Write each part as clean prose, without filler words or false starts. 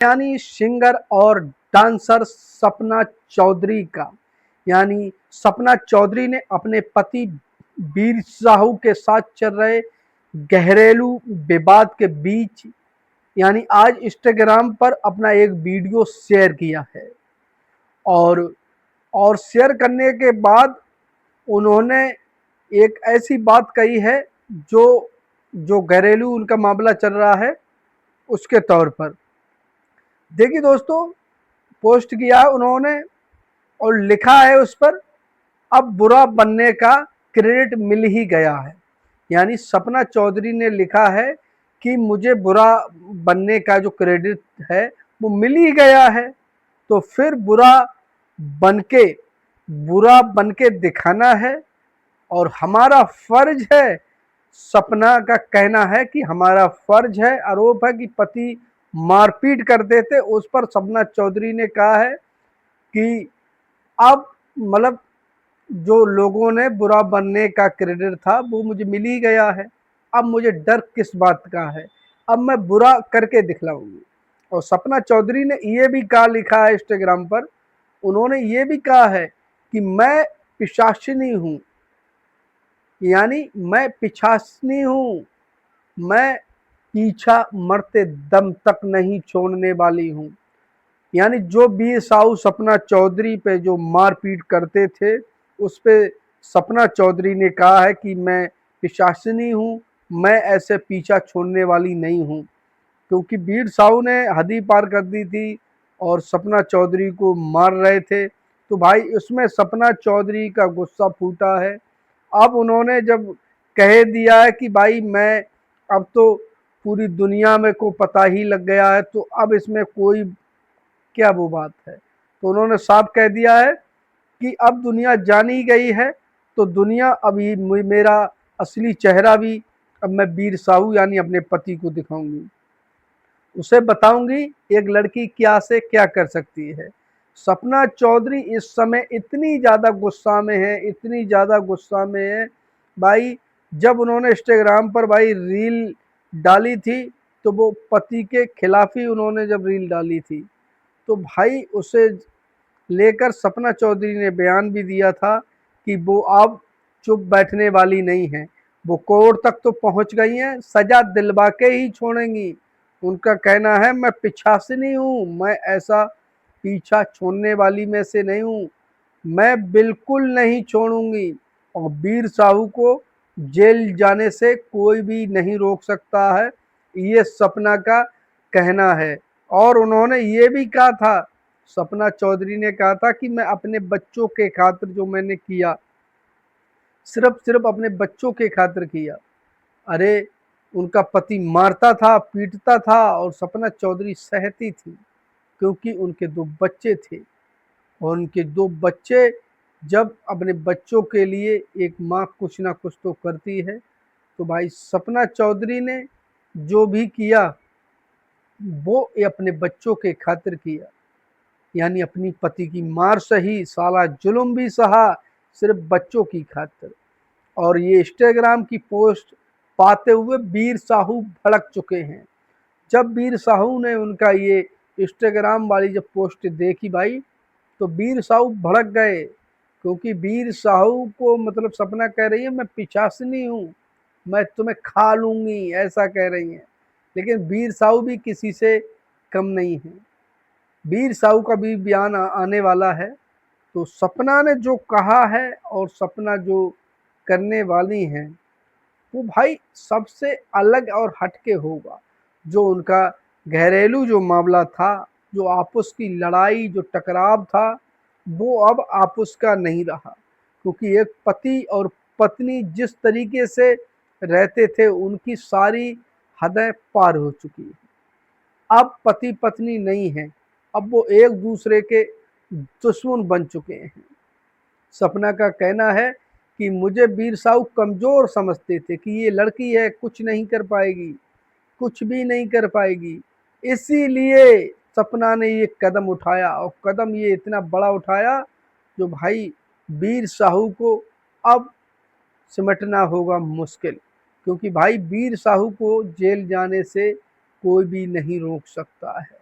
यानी सिंगर और डांसर सपना चौधरी का, यानी सपना चौधरी ने अपने पति वीर साहू के साथ चल रहे घरेलू विवाद के बीच यानी आज इंस्टाग्राम पर अपना एक वीडियो शेयर किया है। और शेयर करने के बाद उन्होंने एक ऐसी बात कही है जो जो घरेलू उनका मामला चल रहा है उसके तौर पर। देखिए दोस्तों, पोस्ट किया है उन्होंने और लिखा है उस पर, अब बुरा बनने का क्रेडिट मिल ही गया है। यानी सपना चौधरी ने लिखा है कि मुझे बुरा बनने का जो क्रेडिट है वो मिल ही गया है, तो फिर बनके बुरा बनके दिखाना है और हमारा फर्ज है। सपना का कहना है कि हमारा फर्ज है, आरोप है कि पति मारपीट करते थे। उस पर सपना चौधरी ने कहा है कि अब मतलब जो लोगों ने बुरा बनने का क्रेडिट था वो मुझे मिल ही गया है, अब मुझे डर किस बात का है, अब मैं बुरा करके दिखलाऊंगी। और सपना चौधरी ने ये भी कहा, लिखा है इंस्टाग्राम पर, उन्होंने ये भी कहा है कि मैं पिशाचिनी हूँ, यानी मैं पिछाचनी हूँ, मैं पीछा मरते दम तक नहीं छोड़ने वाली हूँ। यानी जो वीर साहू सपना चौधरी पे जो मारपीट करते थे उस पे सपना चौधरी ने कहा है कि मैं पिशाचिनी हूँ, मैं ऐसे पीछा छोड़ने वाली नहीं हूँ। क्योंकि वीर साहू ने हद ही पार कर दी थी और सपना चौधरी को मार रहे थे, तो भाई उसमें सपना चौधरी का गुस्सा फूटा है। अब उन्होंने जब कह दिया है कि भाई मैं अब तो पूरी दुनिया में को पता ही लग गया है, तो अब इसमें कोई क्या वो बात है। तो उन्होंने साफ कह दिया है कि अब दुनिया जानी गई है, तो दुनिया अभी मेरा असली चेहरा भी अब मैं वीर साहू यानी अपने पति को दिखाऊंगी, उसे बताऊंगी एक लड़की क्या से क्या कर सकती है। सपना चौधरी इस समय इतनी ज़्यादा गुस्सा में है, इतनी ज़्यादा गुस्सा में है भाई। जब उन्होंने इंस्टाग्राम पर भाई रील डाली थी तो वो पति के खिलाफ ही उन्होंने जब रील डाली थी, तो भाई उसे लेकर सपना चौधरी ने बयान भी दिया था कि वो अब चुप बैठने वाली नहीं है, वो कोर्ट तक तो पहुंच गई हैं, सजा दिलवा के ही छोड़ेंगी। उनका कहना है मैं पिछाचिनी हूँ, मैं ऐसा पीछा छोड़ने वाली में से नहीं हूँ, मैं बिल्कुल नहीं छोड़ूंगी और वीर साहू को जेल जाने से कोई भी नहीं रोक सकता है, ये सपना का कहना है। और उन्होंने ये भी कहा था, सपना चौधरी ने कहा था कि मैं अपने बच्चों के खातिर जो मैंने किया, सिर्फ अपने बच्चों के खातिर किया। अरे उनका पति मारता था, पीटता था और सपना चौधरी सहती थी, क्योंकि उनके 2 बच्चे थे और उनके 2 बच्चे जब अपने बच्चों के लिए एक माँ कुछ ना कुछ तो करती है। तो भाई सपना चौधरी ने जो भी किया वो ये अपने बच्चों के खातिर किया, यानी अपनी पति की मार सही, साला जुल्म भी सहा, सिर्फ बच्चों की खातिर। और ये इंस्टाग्राम की पोस्ट पाते हुए वीर साहू भड़क चुके हैं। जब वीर साहू ने उनका ये इंस्टाग्राम वाली जब पोस्ट देखी भाई, तो वीर साहू भड़क गए, क्योंकि वीर साहू को मतलब सपना कह रही है मैं पिशाचिनी हूँ, मैं तुम्हें खा लूँगी, ऐसा कह रही हैं। लेकिन वीर साहू भी किसी से कम नहीं है, वीर साहू का भी बयान आने वाला है। तो सपना ने जो कहा है और सपना जो करने वाली हैं वो भाई सबसे अलग और हटके होगा। जो उनका घरेलू जो मामला था, जो आपस की लड़ाई, जो टकराव था, वो अब आपस का नहीं रहा, क्योंकि एक पति और पत्नी जिस तरीके से रहते थे उनकी सारी हदें पार हो चुकी है। अब पति पत्नी नहीं है, अब वो एक दूसरे के दुश्मन बन चुके हैं। सपना का कहना है कि मुझे वीर साहू कमज़ोर समझते थे कि ये लड़की है, कुछ नहीं कर पाएगी, कुछ भी नहीं कर पाएगी, इसीलिए सपना ने ये कदम उठाया और कदम ये इतना बड़ा उठाया जो भाई वीर साहू को अब सिमटना होगा मुश्किल, क्योंकि भाई वीर साहू को जेल जाने से कोई भी नहीं रोक सकता है।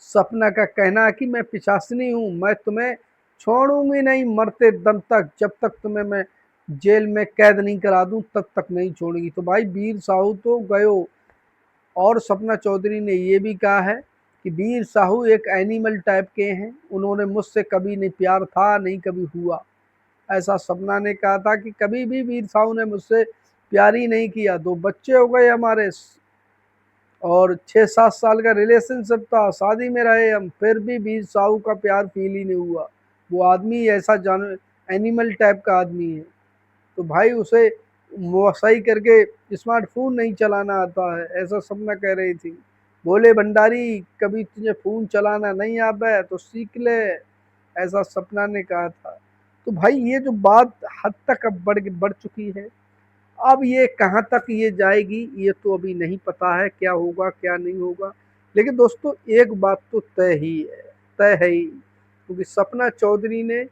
सपना का कहना है कि मैं पिशाचिनी हूँ, मैं तुम्हें छोड़ूंगी नहीं मरते दम तक, जब तक तुम्हें मैं जेल में कैद नहीं करा दूं तब तक नहीं छोड़ूंगी। तो भाई वीर साहू तो गयो। और सपना चौधरी ने ये भी कहा है कि वीर साहू एक एनिमल टाइप के हैं, उन्होंने मुझसे कभी नहीं प्यार था नहीं कभी हुआ। ऐसा सपना ने कहा था कि कभी भी वीर साहू ने मुझसे प्यार ही नहीं किया। 2 बच्चे हो गए हमारे और 6-7 साल का रिलेशनशिप था, शादी में रहे हम, फिर भी वीर साहू का प्यार फील ही नहीं हुआ। वो आदमी ऐसा जान एनिमल टाइप का आदमी है। तो भाई उसे सही करके स्मार्टफ़ोन नहीं चलाना आता है, ऐसा सपना कह रही थी। बोले भंडारी कभी तुझे फ़ोन चलाना नहीं आवे तो सीख ले, ऐसा सपना ने कहा था। तो भाई ये जो बात हद तक अब बढ़ चुकी है, अब ये कहाँ तक ये जाएगी ये तो अभी नहीं पता है, क्या होगा क्या नहीं होगा। लेकिन दोस्तों एक बात तो तय है ही, क्योंकि सपना चौधरी ने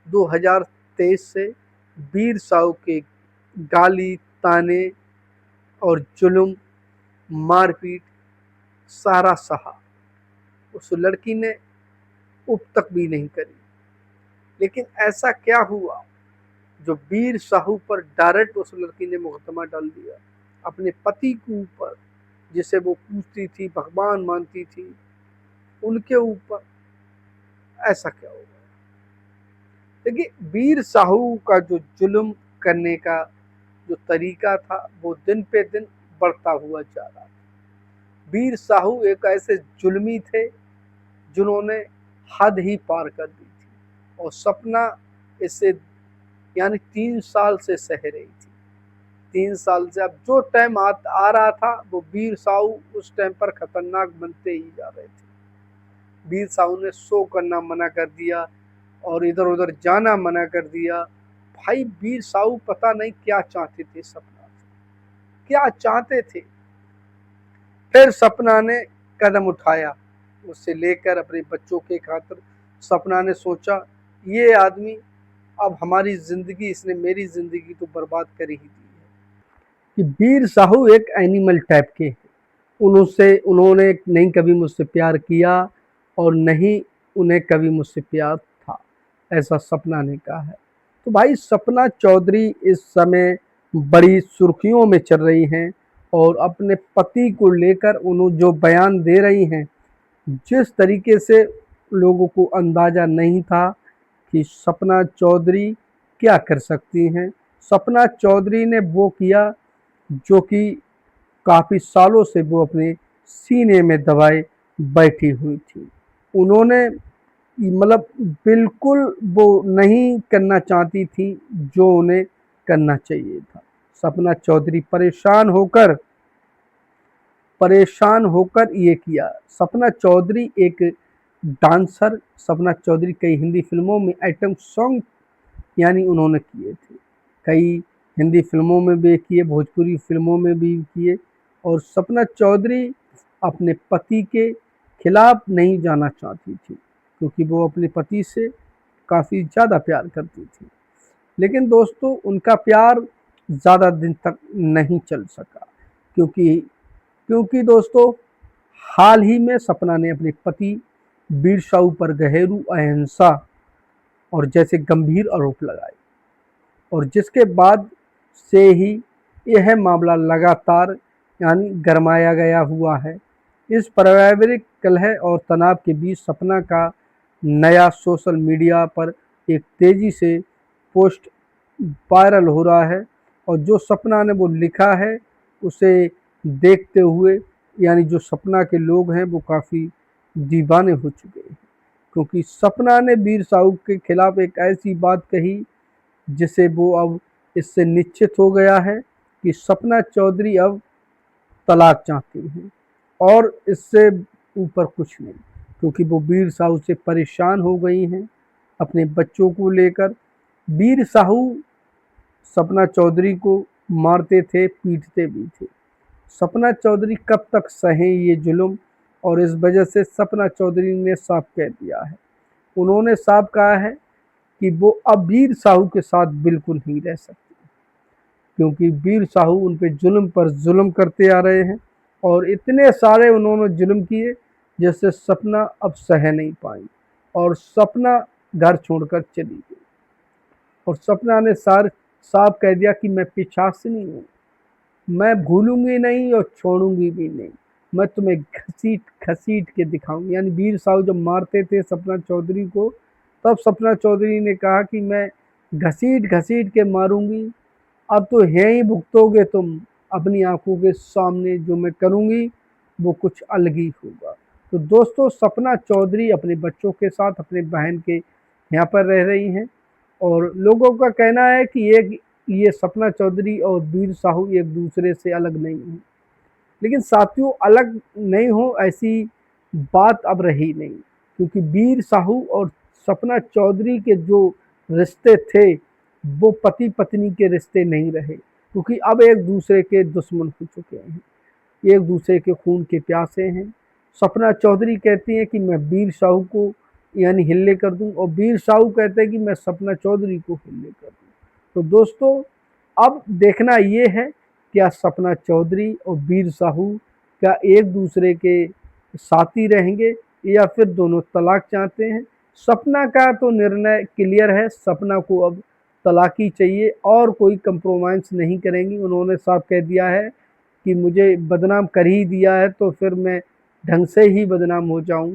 2023 से वीर साहू के गाली, ताने और जुल्म, मारपीट सारा सहा। उस लड़की ने उप तक भी नहीं करी। लेकिन ऐसा क्या हुआ जो वीर साहू पर डायरेक्ट उस लड़की ने मुकदमा डाल दिया अपने पति के ऊपर, जिसे वो पूछती थी, भगवान मानती थी, उनके ऊपर। ऐसा क्या हो गया? देखिए वीर साहू का जो जुल्म करने का जो तरीका था वो दिन पे दिन बढ़ता हुआ जा रहा था। वीर साहू एक ऐसे जुल्मी थे जिन्होंने हद ही पार कर दी थी, और सपना इससे यानी 3 साल से सह रही थी। 3 साल से अब जो टाइम आ रहा था वो वीर साहू उस टाइम पर खतरनाक बनते ही जा रहे थे। वीर साहू ने शो करना मना कर दिया और इधर उधर जाना मना कर दिया। भाई वीर साहू पता नहीं क्या चाहते थे सपना से, क्या चाहते थे। फिर सपना ने कदम उठाया, उससे लेकर अपने बच्चों के खातिर सपना ने सोचा ये आदमी अब हमारी ज़िंदगी, इसने मेरी ज़िंदगी तो बर्बाद कर ही दी है। कि वीर साहू एक एनिमल टाइप के, उन्होंने नहीं कभी मुझसे प्यार किया और नहीं उन्हें कभी मुझसे प्यार था, ऐसा सपना ने कहा है। तो भाई सपना चौधरी इस समय बड़ी सुर्खियों में चल रही हैं और अपने पति को लेकर उन्होंने जो बयान दे रही हैं, जिस तरीके से लोगों को अंदाज़ा नहीं था कि सपना चौधरी क्या कर सकती हैं। सपना चौधरी ने वो किया जो कि काफ़ी सालों से वो अपने सीने में दबाए बैठी हुई थी। उन्होंने मतलब बिल्कुल वो नहीं करना चाहती थी जो उन्हें करना चाहिए था। सपना चौधरी परेशान होकर ये किया। सपना चौधरी एक डांसर, सपना चौधरी कई हिंदी फिल्मों में आइटम सॉन्ग यानी उन्होंने किए थे। कई हिंदी फिल्मों में भी किए, भोजपुरी फिल्मों में भी किए। और सपना चौधरी अपने पति के खिलाफ नहीं जाना चाहती थी, क्योंकि वो अपने पति से काफ़ी ज़्यादा प्यार करती थी। लेकिन दोस्तों उनका प्यार ज़्यादा दिन तक नहीं चल सका, क्योंकि क्योंकि दोस्तों हाल ही में सपना ने अपने पति वीर साहू पर घरेलू अहिंसा और जैसे गंभीर आरोप लगाए, और जिसके बाद से ही यह मामला लगातार यानी गरमाया गया हुआ है। इस पारिवारिक कलह और तनाव के बीच सपना का नया सोशल मीडिया पर एक तेज़ी से पोस्ट वायरल हो रहा है, और जो सपना ने वो लिखा है उसे देखते हुए यानी जो सपना के लोग हैं वो काफ़ी दीवाने हो चुके हैं, क्योंकि सपना ने वीर साहू के खिलाफ एक ऐसी बात कही जिसे वो अब इससे निश्चित हो गया है कि सपना चौधरी अब तलाक चाहती हैं, और इससे ऊपर कुछ नहीं, क्योंकि वो वीर साहू से परेशान हो गई हैं अपने बच्चों को लेकर। वीर साहू सपना चौधरी को मारते थे, पीटते भी थे। सपना चौधरी कब तक सहें ये जुल्म, और इस वजह से सपना चौधरी ने साफ कह दिया है, उन्होंने साफ कहा है कि वो अब वीर साहू के साथ बिल्कुल नहीं रह सकती, क्योंकि वीर साहू उन पे जुल्म पर जुल्म करते आ रहे हैं, और इतने सारे उन्होंने जुल्म किए जैसे सपना अब सह नहीं पाई और सपना घर छोड़कर चली गई। और सपना ने साफ कह दिया कि मैं पिशाचिनी हूँ, मैं भूलूंगी नहीं और छोड़ूंगी भी नहीं, मैं तुम्हें घसीट घसीट के दिखाऊंगी। यानी वीर साहू जब मारते थे सपना चौधरी को, तब सपना चौधरी ने कहा कि मैं घसीट घसीट के मारूंगी, अब तो है ही भुगतोगे तुम, अपनी आंखों के सामने जो मैं करूंगी वो कुछ अलग ही होगा। तो दोस्तों सपना चौधरी अपने बच्चों के साथ अपने बहन के यहाँ पर रह रही हैं और लोगों का कहना है कि ये सपना चौधरी और वीर साहू एक दूसरे से अलग नहीं है। लेकिन साथियों अलग नहीं हो ऐसी बात अब रही नहीं, क्योंकि वीर साहू और सपना चौधरी के जो रिश्ते थे वो पति पत्नी के रिश्ते नहीं रहे, क्योंकि अब एक दूसरे के दुश्मन हो चुके हैं, एक दूसरे के खून के प्यासे हैं। सपना चौधरी कहती हैं कि मैं वीर साहू को यानी हिल्ले कर दूं और वीर साहू कहते हैं कि मैं सपना चौधरी को हिल्ले कर दूं। तो दोस्तों अब देखना ये है क्या सपना चौधरी और वीर साहू क्या एक दूसरे के साथी रहेंगे या फिर दोनों तलाक चाहते हैं। सपना का तो निर्णय क्लियर है, सपना को अब तलाक ही चाहिए और कोई कंप्रोमाइज़ नहीं करेंगी। उन्होंने साफ कह दिया है कि मुझे बदनाम कर ही दिया है तो फिर मैं ढंग से ही बदनाम हो जाऊं।